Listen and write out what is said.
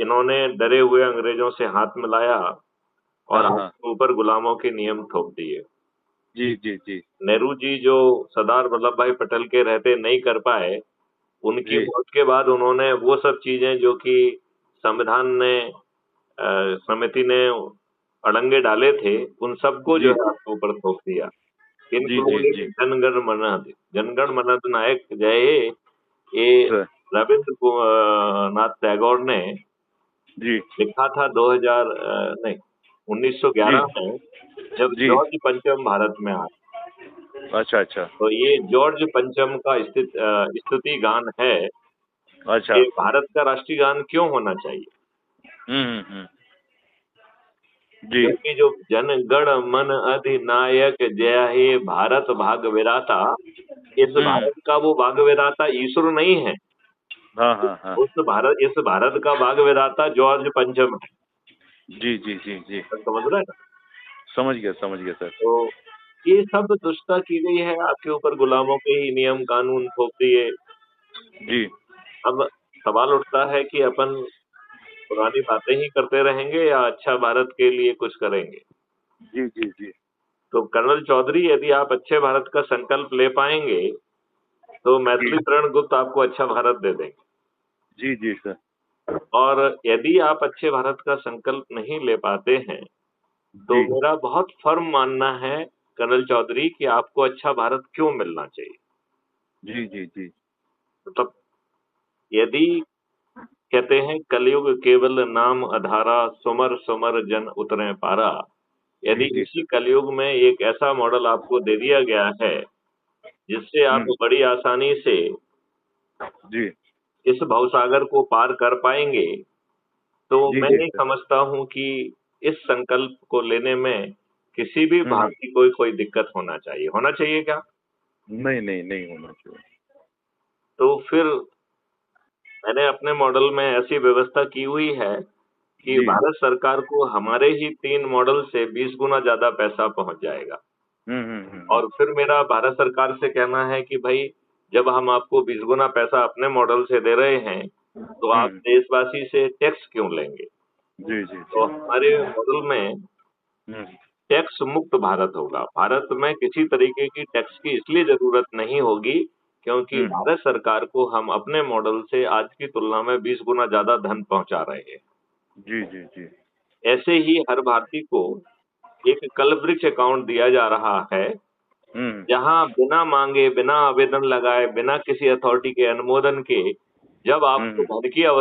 इन्होंने डरे हुए अंग्रेजों से हाथ मिलाया और हाँ हाँ आपके ऊपर गुलामों के नियम थोप दिए। जी जी जी नेहरू जी जो सरदार वल्लभ भाई पटेल के रहते नहीं कर पाए, उनकी जी मौत के बाद उन्होंने वो सब चीजें जो कि संविधान ने समिति ने अड़ंगे डाले थे, उन सबको जो जी है आपके ऊपर थोप दिया। जी जी इंक्लूडिंग जी जनगण मन अधि जनगण मन अधिनायक जय हे, ये सर रविंद्रनाथ टैगोर ने जी लिखा था 2000 नहीं, जी 1911 में, जब जी जॉर्ज पंचम भारत में आया। अच्छा अच्छा तो ये जॉर्ज पंचम का स्तुति गान है अच्छा कि भारत का राष्ट्रीय गान क्यों होना चाहिए। हम्म। जी क्योंकि जो जन गण मन अधिनायक जय हे भारत भाग विधाता, इस हम्म भारत का वो भाग विधाता ईश्वर नहीं है। हाँ हाँ हाँ इस भारत का भाग विधाता जॉर्ज पंचम है। जी जी जी जी समझ रहे हैं ना? समझ गया सर तो ये सब दुष्टता की गई है आपके ऊपर, गुलामों के ही नियम कानून थोप दिए। जी अब सवाल उठता है कि अपन पुरानी बातें ही करते रहेंगे या अच्छा भारत के लिए कुछ करेंगे। जी जी जी तो कर्नल चौधरी, यदि आप अच्छे भारत का संकल्प ले पाएंगे तो जी मैथिली शरण गुप्त आपको अच्छा भारत दे देंगे। जी जी सर और यदि आप अच्छे भारत का संकल्प नहीं ले पाते हैं तो जी मेरा बहुत फर्म मानना है कर्नल चौधरी कि आपको अच्छा भारत क्यों मिलना चाहिए। जी जी जी मतलब यदि कहते हैं कलयुग केवल नाम अधारा, सुमर सुमर जन उतरे पारा, जी यदि जी इसी सर कलयुग में एक ऐसा मॉडल आपको दे दिया गया है जिससे आप हम्म बड़ी आसानी से जी इस भवसागर को पार कर पाएंगे, तो जी मैं जी नहीं सर समझता हूं कि इस संकल्प को लेने में किसी भी हम्म भारतीय को कोई दिक्कत होना चाहिए क्या? नहीं नहीं नहीं होना चाहिए तो फिर मैंने अपने मॉडल में ऐसी व्यवस्था की हुई है कि जी भारत सरकार को हमारे ही 3 मॉडल से 20 गुना ज्यादा पैसा पहुंच जाएगा। हम्म। और फिर मेरा भारत सरकार से कहना है कि भाई, जब हम आपको 20 गुना पैसा अपने मॉडल से दे रहे हैं तो आप हम्म देशवासी से टैक्स क्यों लेंगे। जी जी तो जी हमारे मॉडल में हम्म टैक्स मुक्त भारत होगा। भारत में किसी तरीके की टैक्स की इसलिए जरूरत नहीं होगी क्योंकि हम्म भारत सरकार को हम अपने मॉडल से आज की तुलना में 20 गुना ज्यादा धन पहुंचा रहे हैं। जी जी जी ऐसे ही हर भारतीय को एक कल्पवृक्ष अकाउंट दिया जा रहा है, हम्म जहां बिना मांगे, बिना आवेदन लगाए, बिना किसी अथॉरिटी के अनुमोदन के, जब आपको हम्म धन की आवश्यकता